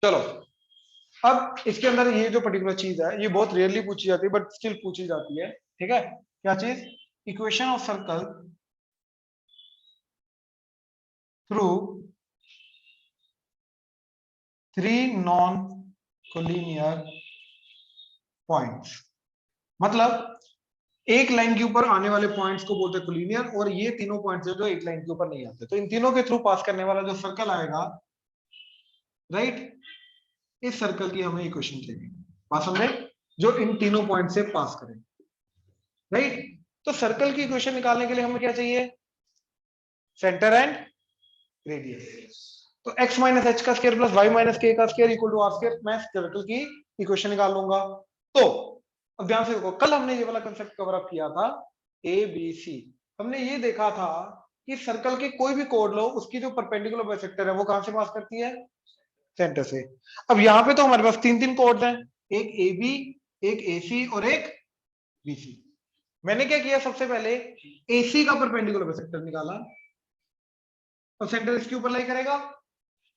चलो, अब इसके अंदर ये जो पर्टिकुलर चीज है ये बहुत रेयरली पूछी जाती है बट स्टिल पूछी जाती है, ठीक है। क्या चीज? Equation of circle through 3 non collinear points. मतलब एक लाइन के ऊपर आने वाले पॉइंट्स को बोलते हैं कोलिनियर, और ये तीनों पॉइंट्स जो एक लाइन के ऊपर नहीं आते, तो इन तीनों के थ्रू पास करने वाला जो सर्कल आएगा, राइट, इस सर्कल की हमें इक्वेशन चाहिए। बात समझे? जो इन तीनों पॉइंट से पास करें, राइट। तो सर्कल की इक्वेशन निकालने के लिए हमें क्या चाहिए? Centre and radius. तो x माइनस एच का square plus y minus k का square equal to r square, मैं सर्कल की इक्वेशन निकाल लूंगा। तो अब ध्यान से देखो, कल हमने ये वाला कंसेप्ट कवर अप किया था, ए बी सी। हमने ये देखा था कि सर्कल के कोई भी कोड लो, उसकी जो परपेंडिकुलर बाइसेक्टर है वो कहां से पास करती है? सेंटर से। अब यहाँ पे तो हमारे पास तीन तीन कोड्स हैं, एक ए बी, एक ए सी और एक बी सी। मैंने क्या किया, सबसे पहले एसी का परपेंडिकुलर बाइसेक्टर निकाला और सेंटर इसके ऊपर लाई करेगा।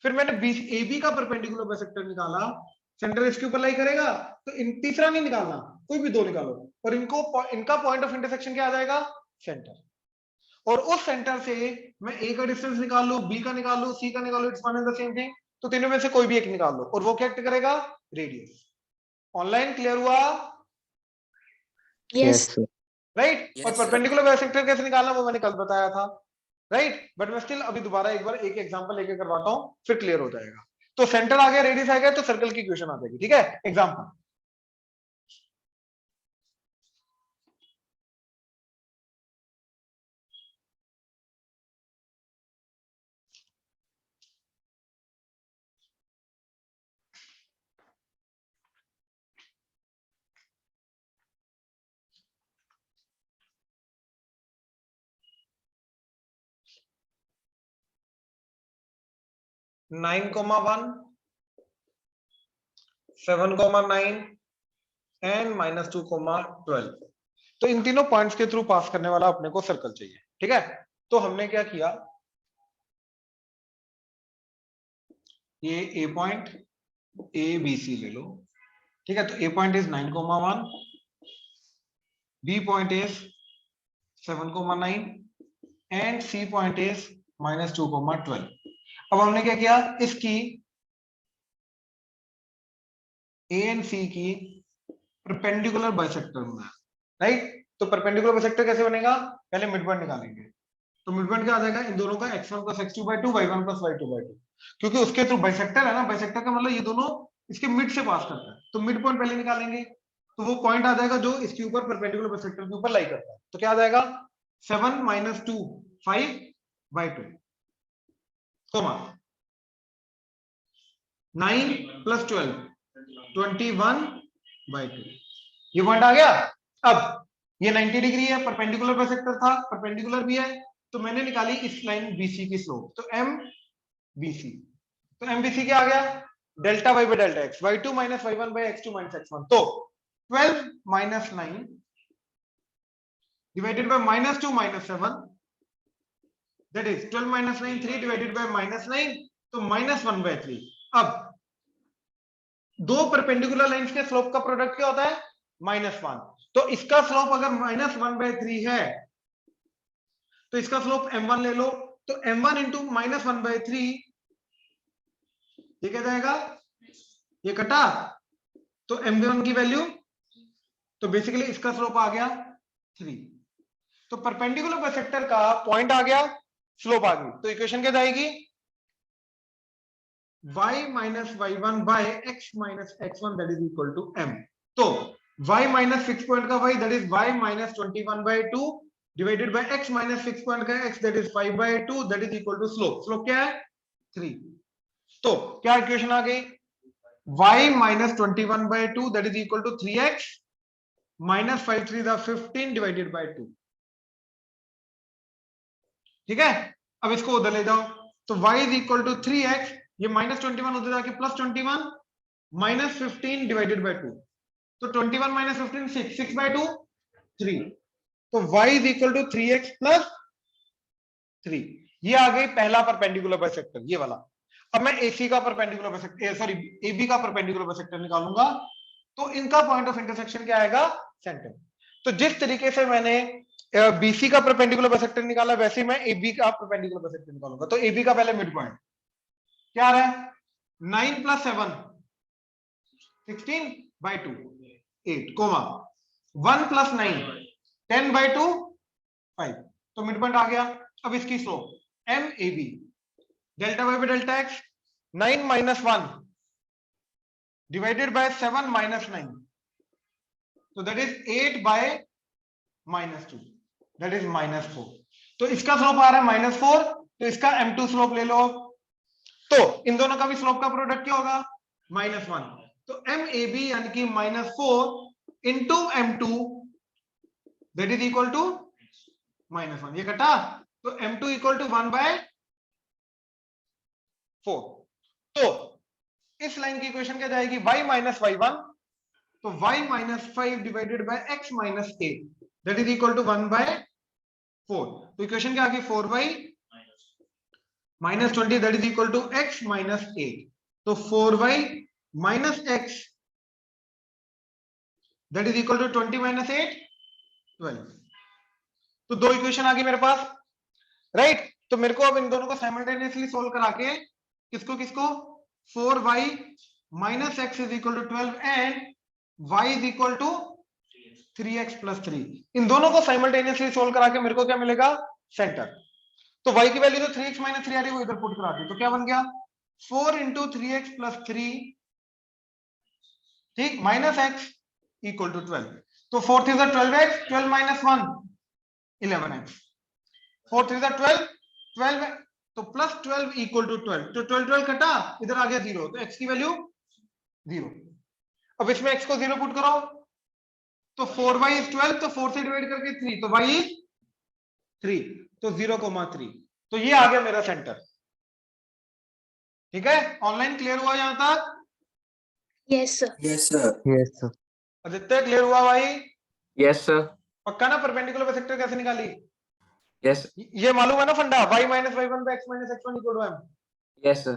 फिर मैंने ए बी का परपेंडिकुलर बाइसेक्टर निकाला, सेंटर इसके ऊपर लाई करेगा। तो इन तीसरा नहीं निकालना, कोई भी दो निकालो, और इनका पॉइंट ऑफ इंटरसेक्शन क्या आ जाएगा? सेंटर। और उस सेंटर से मैं ए का डिस्टेंस निकाल लू, बी का निकाल लू, सी का निकाल लू, it's one and the same thing. तो तीनों में से कोई भी एक निकाल लो और वो क्या एक्ट करेगा? रेडियस। ऑनलाइन क्लियर हुआ? Yes right. और परपेंडिकुलर बाइसेक्टर कैसे निकालना वो मैंने कल बताया था, राइट। बट मैं स्टिल अभी दोबारा एक बार एक एग्जांपल लेके करवाता हूं, फिर क्लियर हो जाएगा। तो सेंटर आ गया, रेडियस आ गया, तो सर्कल की इक्वेशन आ जाएगी, ठीक है। Example, nine comma 1, 7,9 and -2,12। तो इन तीनों पॉइंट्स के थ्रू पास करने वाला अपने को सर्कल चाहिए, ठीक है। तो हमने क्या किया, ये ए पॉइंट ए बी सी ले लो, ठीक है। तो A point is 9,1, B point is 7,9 and C point is -2,12। अब हमने क्या किया, इसकी ए एंड सी की परपेंडिकुलर बाइसेक्टर बनाया, राइट। तो परपेंडिकुलर बाइसेक्टर कैसे बनेगा? पहले मिड पॉइंट निकालेंगे। तो मिड पॉइंट क्या आ जाएगा? इन दोनों का x1 plus x2/2, y1 plus y2/2। क्योंकि उसके थ्रू बाइसेक्टर है ना, बाइसेक्टर का मतलब ये दोनों इसके मिड से पास करता है, तो मिड पॉइंट पहले निकालेंगे। तो वो पॉइंट आ जाएगा जो इसके ऊपर परपेंडिकुलर बाइसेक्टर के ऊपर लाई करता है। तो क्या आ जाएगा? 7 - 2 5/2, कोमा 9 + 12 21/2। ये पॉइंट आ गया। अब ये 90 डिग्री है, परपेंडिकुलर बाइसेक्टर था, परपेंडिकुलर भी है। तो मैंने निकाली इस लाइन बीसी की स्लोप, तो एम बीसी। तो एम बीसी क्या आ गया? Delta y by delta x, y2 - y1 x2 - x1। तो 12 - 9 divided by -2 - 7, that is 12 - 9 3 divided by -9, तो -1/3। अब दो परपेंडिकुलर लाइंस के स्लोप का प्रोडक्ट क्या होता है? -1। तो इसका स्लोप अगर -1/3 है तो इसका स्लोप m1 ले लो। तो m1 इंटू -1/3, ये क्या जाएगा? ये कटा, तो m1 की वैल्यू, तो बेसिकली इसका स्लोप आ गया 3। तो परपेंडिकुलर बाइसेक्टर का पॉइंट आ गया, स्लोप आ गई। तो इक्वेशन क्या जाएगी? y - y1 by x - x1 that is equal to m। तो y माइनस 6 पॉइंट का y, that is y - 21/2 divided by x - 6 point का x, that is 5/2, that is equal to slope। Slope क्या है? 3। तो क्या equation आ गई? y - 21/2 that is equal to 3x - 5 3 15 divided by 2, ठीक है। अब इसको उधर ले जाओ, तो y is equal to 3x, ये -21 उधर जाके +21 -15 डिवाइडेड बाय 2। तो 21 - 15 6, 6/2 3। तो y is equal to 3x + 3। ये आ गई पहला परपेंडिकुलर बाइसेक्टर, ये वाला। अब मैं AC का परपेंडिकुलर बाइसेक्टर, सॉरी AB का परपेंडिकुलर बाइसेक्टर निकालूंगा, तो इनका पॉइंट ऑफ इंटरसेक्शन क्या आएगा? सेंटर। तो जिस तरीके से मैंने BC का परपेंडिकुलर बाइसेक्टर निकाला, वैसे मैं AB का परपेंडिकुलर बाइसेक्टर निकालूंगा। तो AB का पहले मिड पॉइंट क्या आ रहा है? 9 + 7 16/2 8 कोमा 1 + 9 10/2 5। तो मिड पॉइंट आ गया। अब इसकी slope MAB delta y by delta x 9 - 1 divided by 7 - 9, तो दैट इज 8/-2, दैट इज -4। तो इसका स्लोप आ रहा है -4, तो इसका M2 स्लोप ले लो। तो इन दोनों का भी स्लोप का प्रोडक्ट क्या होगा? -1। तो MAB यानी कि -4 into M2 that is equal to -1। ये कटा, तो M2 इक्वल टू 1/4। तो इस लाइन की इक्वेशन क्या जाएगी? y - y1, तो y - 5 divided by x - 8 that is equal to 1/4। तो इक्वेशन क्या आ गई? 4y - 20 that is equal to x - 8। तो 4y - x that is equal to 20 - 8 12। तो दो इक्वेशन आ गई मेरे पास, राइट। तो मेरे को अब इन दोनों को साइमल्टेनियसली सोल्व करा के किसको किसको 4y - x is equal to 12 and y is equal to 3x + 3, इन दोनों को साइमल्टेनियसली सोल्व करा के मेरे को क्या मिलेगा? सेंटर। तो y की वैल्यू तो 3x - 3 आ रही है, वो इधर पुट करा दी, तो क्या बन गया? 4 × 3x + 3, ठीक, -x इक्वल टू 12। तो 4 3 12x, 12 - 1 11x, 4 3 12 12, तो +12 इक्वल टू 12। तो 12 12 कटा, इधर आ गया 0, तो x की वैल्यू 0। अब इसमें x को 0 पुट करो, तो 4y = 12, तो 4 से डिवाइड करके 3, तो y = 3, तो 0,3। तो ये आ गया मेरा सेंटर। ठीक है, ऑनलाइन क्लियर हुआ यहां तक? Yes sir. Yes sir. Yes sir. Aditya clear हुआ भाई? Yes sir. पक्का ना? परपेंडिकुलर बाइसेक्टर कैसे निकाली? यस। ये मालूम है ना फंडा? y - y1 x - x1 = m। Yes sir.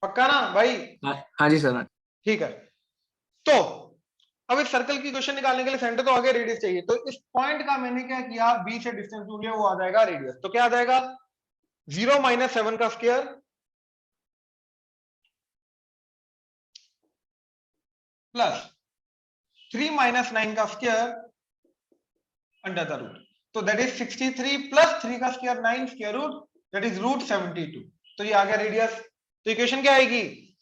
पक्का ना भाई? हाँ जी सर। ठीक है। तो अब इस सर्कल की क्वेश्चन निकालने के लिए सेंटर तो आगे रेडियस चाहिए, तो इस पॉइंट का मैंने क्या किया? b से डिस्टेंस ढूंढ लिया, वो आ जाएगा रेडियस। तो क्या आ जाएगा? 0 - 7 का स्क्वायर प्लस 3 - 9 का स्क्वायर अंडर द रूट, तो दैट इज 63 + 3 का square 9 square root that is √72। तो ये आ गया रेडियस। तो इक्वेशन क्या आएगी?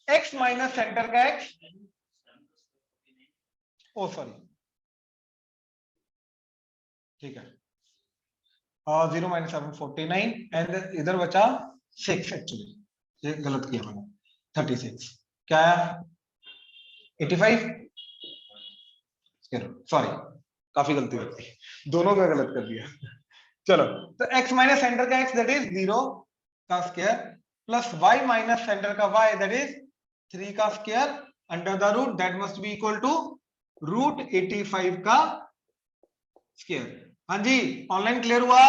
x माइनस सेंटर का x, ओ सॉरी, ठीक है, 0 - 7 49 एंड इधर बचा 6, एक्चुअली ये गलत किया मैंने, 36 क्या आया? 85, सॉरी काफी गलती कर दी, दोनों का गलत कर दिया। चलो, तो x माइनस सेंटर का x दैट इज 0 का square plus y minus centre का y दैट इज 3 का square under the root that must be equal to √85 का स्क्वायर। हाँ जी, ऑनलाइन क्लियर हुआ?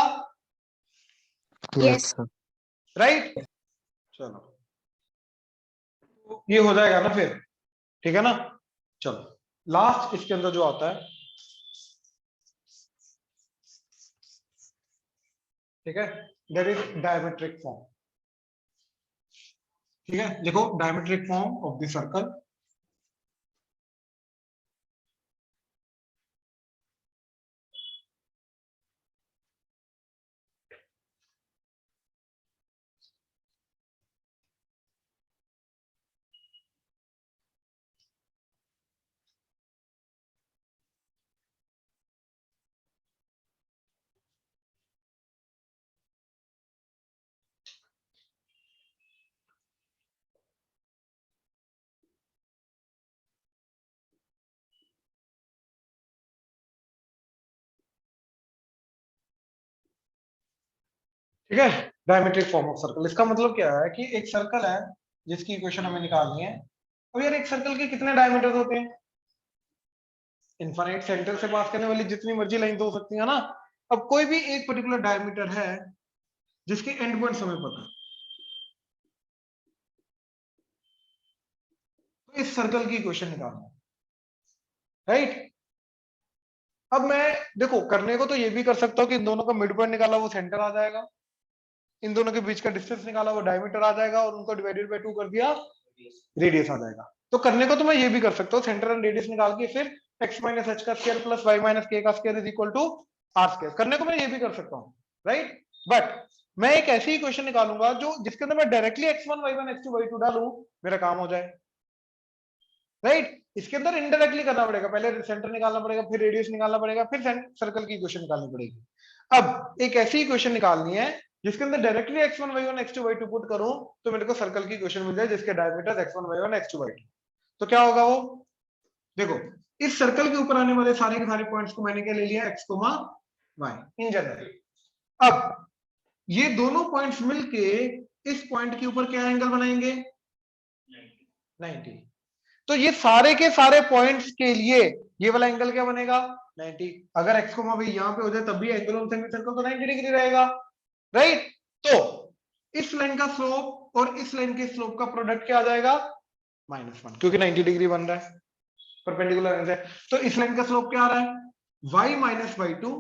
Yes sir. राइट, चलो तो ये हो जाएगा ना फिर, ठीक है ना। चलो लास्ट इसके अंदर जो आता है, ठीक है, दैट इज डायमेट्रिक फॉर्म। ठीक है, देखो diametric form of the circle. ठीक है, डायमेट्रिक फॉर्म ऑफ सर्कल, इसका मतलब क्या है कि एक सर्कल है जिसकी इक्वेशन हमें निकालनी है। अब यार एक सर्कल के कितने डायमीटर होते हैं? इनफाइनाइट सेंटर से पास करने वाली जितनी मर्जी लाइन तो हो सकती है ना। अब कोई भी एक पर्टिकुलर डायमीटर है जिसके एंड पॉइंट्स हमें पता है, इस सर्कल की इक्वेशन निकालना, राइट। अब मैं देखो करने को तो ये भी कर सकता हूँ कि इन दोनों का मिड पॉइंट निकाला वो सेंटर आ जाएगा, इन दोनों के बीच का डिस्टेंस निकाला वो डायमीटर आ जाएगा, और उनको डिवाइडेड बाय 2 कर दिया रेडियस आ जाएगा। तो करने को तो मैं ये भी कर सकता हूँ, सेंटर एंड रेडियस निकाल के फिर x माइनस एच का square plus y minus k का square is equal to r square, करने को मैं ये भी कर सकता हूँ, राइट। बट मैं एक ऐसी इक्वेशन निकालूंगा जो जिसके अंदर मैं directly x1 y1 x2 y2 डालूं, मेरा काम हो जाए, राइट। इसके अंदर इनडायरेक्टली करना पड़ेगा, पहले सेंटर निकालना पड़ेगा, फिर रेडियस निकालना पड़ेगा, फिर सर्कल की इक्वेशन निकालनी पड़ेगी। अब एक ऐसी इक्वेशन निकालनी है जिसके अंदर directly x1 y1 x2 y2 put करूं तो मेरे को सर्कल की इक्वेशन मिल जाए जिसके diameter x1 y1 x2 y2। तो क्या होगा वो, देखो इस सर्कल के ऊपर आने वाले सारे के सारे पॉइंट्स को मैंने क्या ले लिया, x, y इन जनरल। अब ये दोनों पॉइंट्स मिलके इस पॉइंट के ऊपर क्या एंगल बनाएंगे, 90। तो ये सारे के सारे पॉइंट्स के लिए ये वाला एंगल क्या बनेगा, 90। अगर x, y यहां पे हो जाए तब भी एंगल ऑफ सेमी-सर्कल तो 90 डिग्री रहेगा, राइट। तो इस लाइन का स्लोप और इस लाइन के स्लोप का प्रोडक्ट क्या आ जाएगा, -1, क्योंकि 90 डिग्री बन रहा है, परपेंडिकुलर है। तो इस लाइन का स्लोप क्या आ रहा है, y minus y2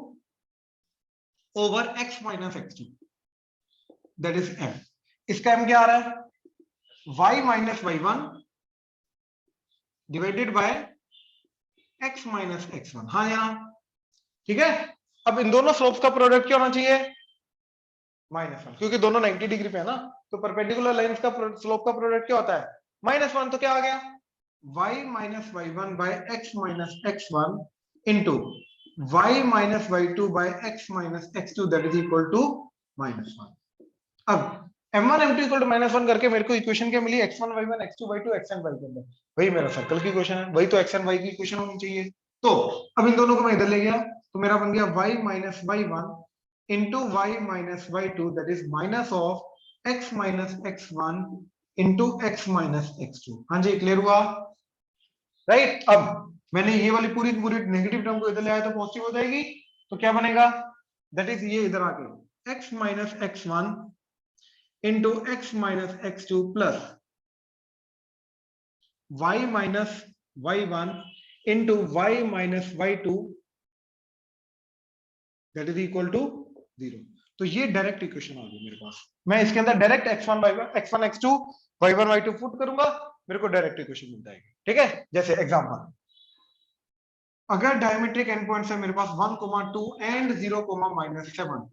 over x minus x2, that is m। इसका m क्या आ रहा है, y minus y1 divided by x minus x1। हाँ या ना, ठीक है। अब इन दोनों स्लोप्स का प्रोडक्ट क्या होना चाहिए, -1, क्योंकि दोनों 90 डिग्री पे है ना। तो परपेंडिकुलर लाइंस का स्लोप का प्रोडक्ट क्या होता है, -1। तो क्या आ गया, y minus y1 by x minus x1 into y minus y2 by x minus x2 that is equal to -1। अब m1 m2 इक्वल टू -1 करके मेरे को इक्वेशन क्या मिली, x1 y1 x2 y2 x and y के अंदर, वही मेरा circle की इक्वेशन है, वही तो x and y की इक्वेशन होनी चाहिए। तो अब इन दोनों को मैं इधर ले गया तो मेरा बन गया y minus y1 into y minus y2 that is minus of x minus x1 into x minus x2। हाँ जी, क्लियर हुआ, राइट। अब मैंने ये वाली पूरी पूरी नेगेटिव टर्म को इधर ले आया तो पॉजिटिव हो जाएगी, तो क्या बनेगा, दैट इज ये इधर आके x minus x1 into x minus x2 plus y minus y1 into y minus y2 that is equal to 0। तो ये डायरेक्ट इक्वेशन आ गई मेरे पास। मैं इसके अंदर direct x1 x2 y1 y2 put करूंगा, मेरे को डायरेक्ट इक्वेशन मिल जाएगी, ठीक है। जैसे एग्जांपल, अगर डायमेट्रिक एंड पॉइंट्स है मेरे पास 1, 2 एंड 0, -7,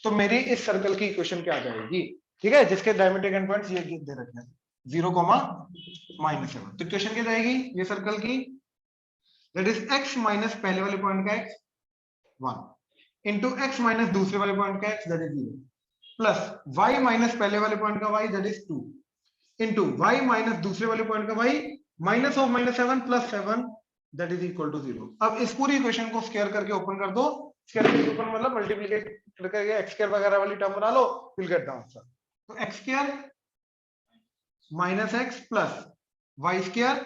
तो मेरी इस सर्कल की इक्वेशन क्या आ जाएगी, ठीक है, जिसके डायमेट्रिक एंड पॉइंट्स ये दे रखे हैं 0, -7। तो इक्वेशन क्या जाएगी ये सर्कल की, दैट इज x माइनस पहले वाले पॉइंट का x 1 इंटू x माइनस दूसरे वाले पॉइंट का x that is 0 plus y minus पहले वाले पॉइंट का y that is 2 into y minus दूसरे वाले पॉइंट का y minus of -7 plus 7 that is equal to 0। अब इस पूरी इक्वेशन को स्क्वायर करके ओपन कर दो, स्क्वायर करके ऊपर मतलब मल्टीप्लिकेट करके x स्क्वायर वगैरह वाली टर्म बना लो, विल गेट द आंसर। तो x square minus x plus y square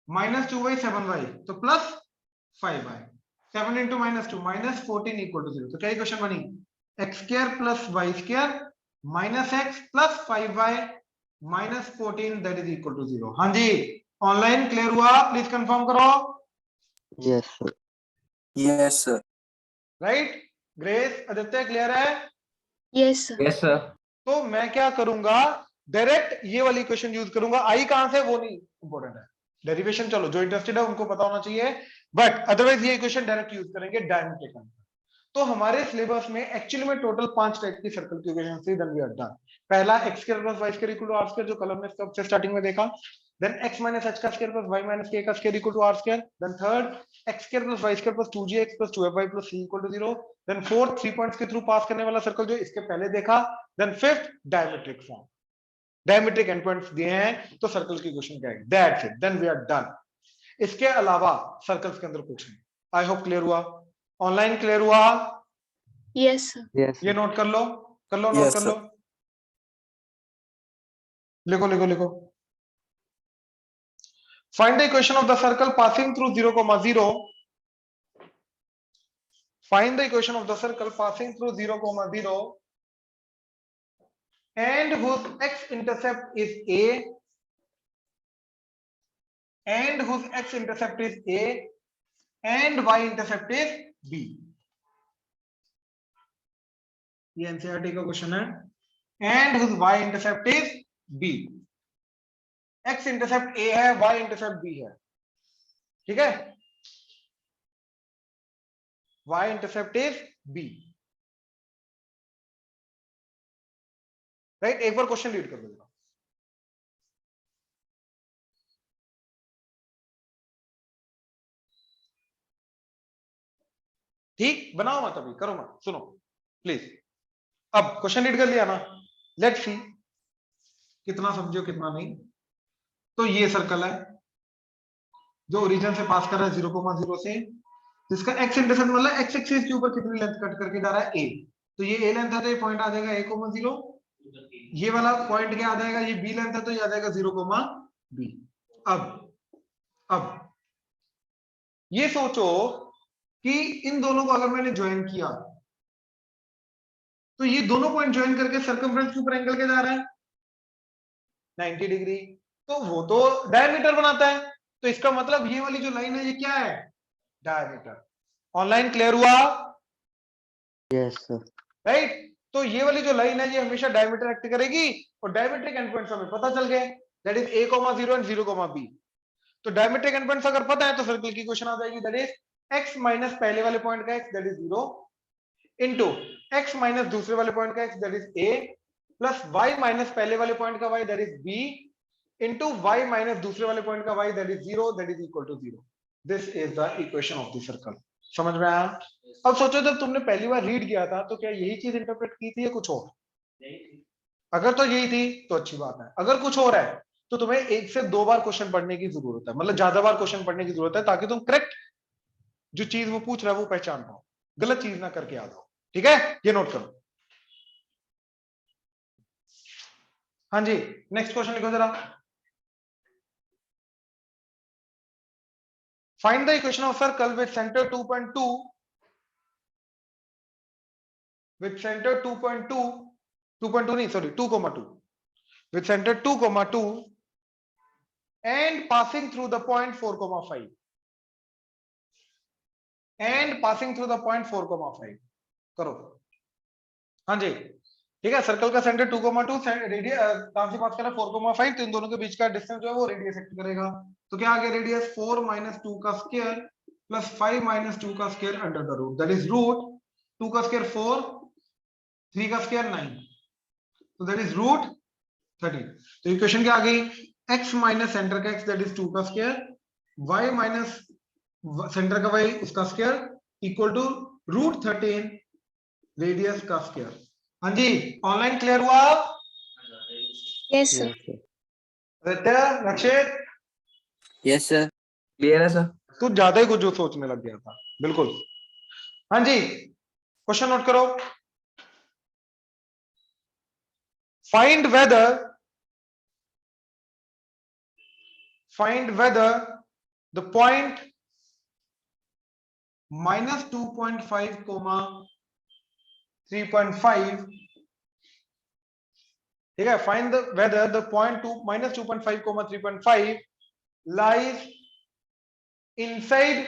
minus 2y 7y तो plus 5y, 7 into -2 -14 equal to 0। तो क्या इक्वेशन बनी, x square plus y square minus x plus 5y minus 14 that is equal to 0। हाँ जी, online clear हुआ, please confirm करो। Yes sir. Yes, sir. Right, Grace Aditya clear है। Yes, sir. Yes, sir. तो मैं क्या करूंगा, डायरेक्ट ये वाली इक्वेशन यूज करूंगा, आई कहां से वो नहीं इंपॉर्टेंट है, डेरिवेशन चलो जो इंटरेस्टेड है उनको पता होना चाहिए, बट अदरवाइज ये इक्वेशन डायरेक्ट यूज करेंगे डायमेट्रिक एंड। तो हमारे सिलेबस में एक्चुअली में टोटल 5 टाइप की सर्कल की इक्वेशन थी, देन वी आर डन। पहला x square plus y square equal to r square, जो कलर में सबसे स्टार्टिंग में देखा। देन x माइनस h का square plus y minus k का square equal to r square. Then third x square plus y square plus 2gx plus 2fy plus c equal to 0। Then fourth 3 points के through pass करने वाला circle जो इसके पहले देखा। Then fifth diametric form, diametric end points दिए हैं तो सर्कल की इक्वेशन क्या है, that's it, then we are done. इसके अलावा सर्कल्स के अंदर कुछ नहीं। आई होप क्लियर हुआ, ऑनलाइन क्लियर हुआ। Yes, sir. यस ये नोट कर लो, नोट Yes, कर लो, लिखो लिखो लिखो। Find the equation of the circle passing through 0, 0। Find the equation of the circle passing through 0, 0 and whose x intercept is a and whose x intercept is a and y intercept is b. ये NCERT का question है. and whose y intercept is b. x intercept a है, y intercept b है. ठीक है, y intercept is b. Right, एक बार question read कर दो. ठीक, बनाओ मत, अभी करो मत, सुनो प्लीज. अब क्वेश्चन रीड कर लिया ना, लेट्स सी कितना समझो कितना नहीं. तो ये सर्कल है जो ओरिजिन से पास कर रहा है 0,0 से, जिसका x इंटरसेप्ट मतलब x एक्सिस के ऊपर कितनी लेंथ कट करके जा रहा है a. तो ये a लेंथ है तो ये पॉइंट आ जाएगा a,0. ये वाला पॉइंट क्या आ जाएगा, ये b लेंथ है तो ये आ जाएगा 0,b. अब ये सोचो कि इन दोनों को अगर मैंने ज्वाइन किया तो ये दोनों पॉइंट ज्वाइन करके सर्कमफ्रेंस के ऊपर एंगल क्या जा रहा है 90 डिग्री. तो वो तो डायमीटर बनाता है. तो इसका मतलब ये वाली जो लाइन है ये क्या है, डायमीटर. ऑनलाइन क्लियर हुआ? Yes, sir. राइट. तो ये वाली जो लाइन है ये हमेशा डायमीटर एक्ट करेगी और डायमीट्रिक एंड पॉइंट्स हमें पता चल गए, that is a,0 and 0,b. तो डायमीट्रिक एंड पॉइंट्स अगर पता है तो सर्कल की इक्वेशन आ जाएगी, दैट इज x माइनस पहले वाले पॉइंट का x that is 0 into x minus दूसरे वाले पॉइंट का x that is a plus y minus पहले वाले पॉइंट का y that is b into y minus दूसरे वाले पॉइंट का y that is 0 that is equal to 0. This is the equation of the circle. समझ में आया? अब सोचो जब तुमने पहली बार रीड किया था तो क्या यही चीज इंटरप्रेट की थी या कुछ और? अगर तो यही थी तो अच्छी बात है. अगर कुछ और है तो तुम्हें 1 से 2 बार क्वेश्चन पढ़ने की जरूरत है, मतलब ज्यादा बार क्वेश्चन पढ़ने की जरूरत है ताकि तुम करेक्ट जो चीज वो पूछ रहा है वो पहचान पाओ, गलत चीज ना करके आ जाओ. ठीक है, ये नोट करो. हाँ जी, नेक्स्ट क्वेश्चन लिखो जरा. Find the equation of circle with centre 2.2 with center 2.2 नहीं sorry 2,2 with center 2,2 and passing through the point 4,5 and passing through the point 4,5 करो. हाँ जी, ठीक है. सर्कल का सेंटर 2,2 रेडियस कहां से पास कर रहा है 4,5, तो इन दोनों के बीच का डिस्टेंस जो है वो रेडियस एक्ट करेगा. तो क्या आ गया रेडियस 4 माइनस 2 का स्क्वायर प्लस 5 माइनस 2 का square under the root, that is root 2 का स्क्वायर 4, 3 का स्क्वायर 9, तो दैट इज रूट 13. तो इक्वेशन क्या आ गई, x माइनस सेंटर का x दैट इज 2 का स्क्वायर, y माइनस सेंटर का y उसका square equal to root 13 radius का स्क्वायर. हाँ जी, ऑनलाइन क्लियर हुआ? Yes, sir. Yes, sir. Aditya, Rakshit, Yes, sir. Clear है sir. तू ज्यादा ही कुछ जो सोचने लग गया था. बिल्कुल. हाँ जी, क्वेश्चन नोट करो. Find whether the point minus 2.5 comma 3.5, ठीक है, find whether the point minus 2.5 comma 3.5 lies inside,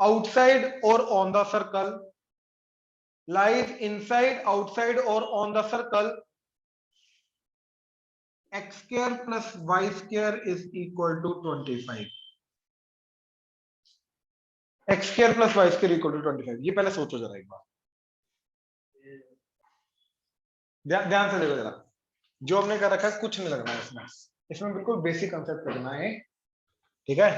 outside or on the circle, lies inside, outside or on the circle x square plus y square is equal to 25. x square plus y square equal to 25. ये पहले सोचो जरा एक बार, ध्यान से देखो जरा. जो हमने कर रखा है कुछ नहीं लगना है इसमें, इसमें बिल्कुल बेसिक कंसेप्ट करना है. ठीक है,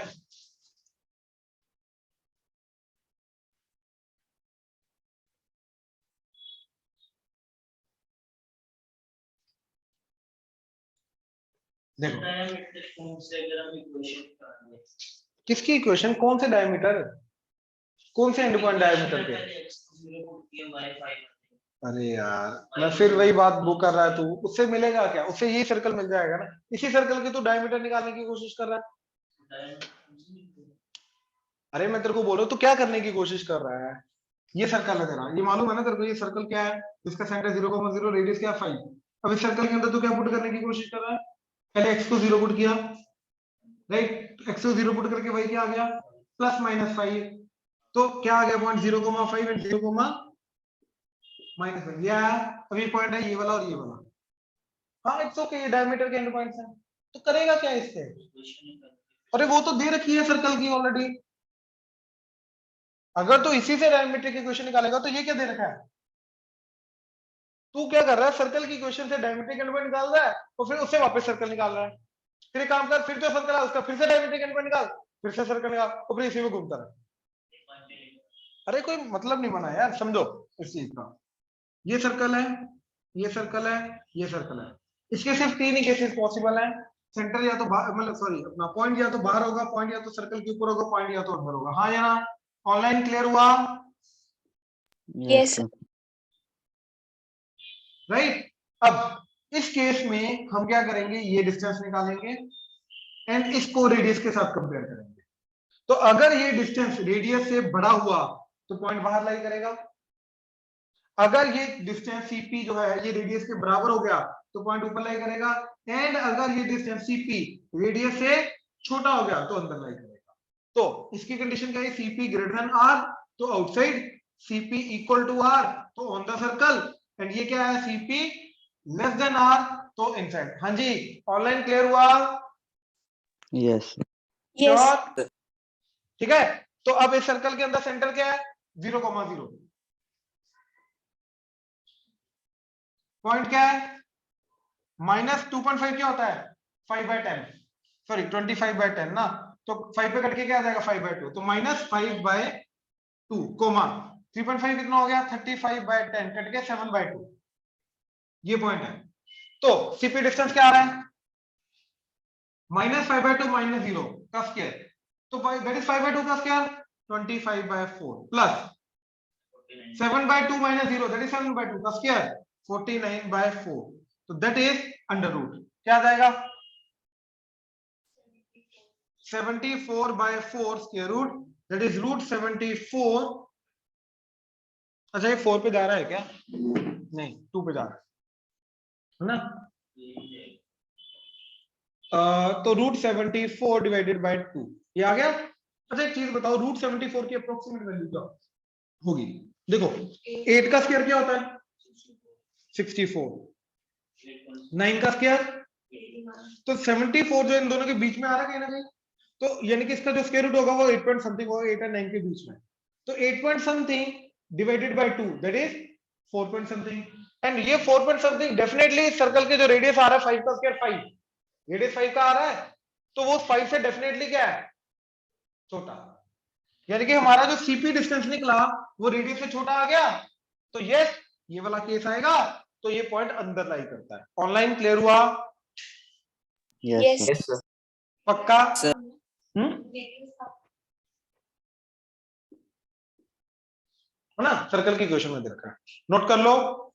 देखो किसकी इक्वेशन, कौन से डायमीटर, कौन से एंड पॉइंट डायमीटर के? अरे यार, मैं फिर वही बात वो कर रहा है तू, उससे मिलेगा क्या, उससे यही सर्कल मिल जाएगा ना. इसी सर्कल के तो डायमीटर निकालने की कोशिश कर रहा है. अरे मैं तेरे को बोल रहा हूँ, तू क्या करने की कोशिश कर रहा है. ये सर्कल है तेरा, ये मालूम है ना तेरे को, ये सर्कल क्या है, इसका सेंटर 0,0 रेडियस क्या 5. अब इस सर्कल के अंदर तू क्या पुट करने की कोशिश कर रहा है, पहले x को 0 पुट किया, राइट, x को 0 पुट करके वही क्या आ गया प्लस माइनस 5, तो क्या आ गया पॉइंट 0,5 एंड 0,-5 या अभी पॉइंट है ये वाला और ये वाला। हाँ इट्स ओके, ये डायमीटर के एंड पॉइंट्स हैं, तो करेगा क्या इससे? अरे वो तो दे रखी है सर्कल की ऑलरेडी, अगर तो इसी से डायमीटर की इक्वेशन निकालेगा तो ये क्या दे रखा है? तू क्या कर रहा है, सर्कल की इक्वेशन से डायमीटर एंड पॉइंट निकाल रहा है और फिर उससे वापस सर्कल निकाल रहा है। फिर एक काम कर, फिर जो सर्कल है उसका फिर से डायमीटर एंड पॉइंट निकाल, फिर से सर्कल निकाल और फिर इसी में घूमता रहा। अरे कोई मतलब नहीं बना यार, समझो इस चीज का। ये सर्कल है, ये सर्कल है, ये सर्कल है, इसके सिर्फ 3 ही केसेस पॉसिबल है। सेंटर या तो मतलब सॉरी अपना पॉइंट या तो बाहर होगा, पॉइंट या तो सर्कल के ऊपर होगा, पॉइंट या तो अंदर होगा। हाँ या ना? ऑनलाइन क्लियर हुआ? Yes, sir. राइट, अब इस केस में हम क्या करेंगे, ये डिस्टेंस निकालेंगे एंड इसको रेडियस के साथ कंपेयर करेंगे। तो अगर ये डिस्टेंस रेडियस से बड़ा हुआ तो पॉइंट बाहर लाई करेगा, अगर ये डिस्टेंस सीपी जो है ये रेडियस के बराबर हो गया तो पॉइंट ऊपर लाई करेगा, एंड अगर ये डिस्टेंस सीपी रेडियस से छोटा हो गया तो अंदर लाई करेगा। तो इसकी कंडीशन क्या है, सीपी ग्रेटर देन आर तो outside, CP equal to R तो ऑन द सर्कल, एंड ये क्या है सीपी लेस देन आर तो इनसाइड। हाँ जी, ऑनलाइन क्लियर हुआ? Yes. Yes. श्योर? ठीक है, तो अब इस सर्कल के अंदर सेंटर क्या है 0,0, पॉइंट क्या है -2.5 क्या होता है 5/10, सॉरी 25/10 ना, तो 5 पे कट के क्या आ जाएगा 5/2, तो -5/2 कोमा 3.5 कितना हो गया 35/10 कट के 7/2, ये पॉइंट है। तो सीपी डिस्टेंस क्या आ रहा है -5/2 -0 का स्क्वायर, तो दैट इज 5/2 का स्क्वायर 25/4 प्लस 7/2 -0 दैट इज 7/2 का स्क्वायर 49/4, तो दैट इज अंडर रूट, क्या आ जाएगा 74/4 square root, that is root 74। अच्छा ये 4 पे जा रहा है क्या? नहीं 2 पे जा रहा है ना, तो रूट 74 डिवाइडेड बाय 2 ये आ गया। अच्छा एक चीज बताओ, रूट 74 की अप्रोक्सीमेट वैल्यू क्या होगी? देखो 8 का स्क्वायर क्या होता है 64, 9 का स्क्वायर, तो 74 जो इन दोनों के बीच में आ रहा है कहीं ना कहीं, तो यानी कि इसका जो स्क्वायर रूट होगा वो 8 पॉइंट समथिंग होगा, 8 और 9 के बीच में, तो 8 point something divided by 2 that is 4 point something, and ये 4 पॉइंट समथिंग डेफिनेटली सर्कल के जो रेडियस आ रहा है 5 का स्क्वायर 5, रेडियस 5 का आ रहा है, तो वो 5 से डेफिनेटली क्या है छोटा, यानी कि हमारा जो सीपी डिस्टेंस निकला वो रेडियस से छोटा आ गया, तो यस ये वाला केस आएगा, तो ये पॉइंट अंदर लाई करता है। ऑनलाइन क्लियर हुआ? Yes. Yes. Sir. Yes, sir. पक्का? Sir. है ना, सर्कल की क्वेश्चन में दे रखा है, नोट कर लो।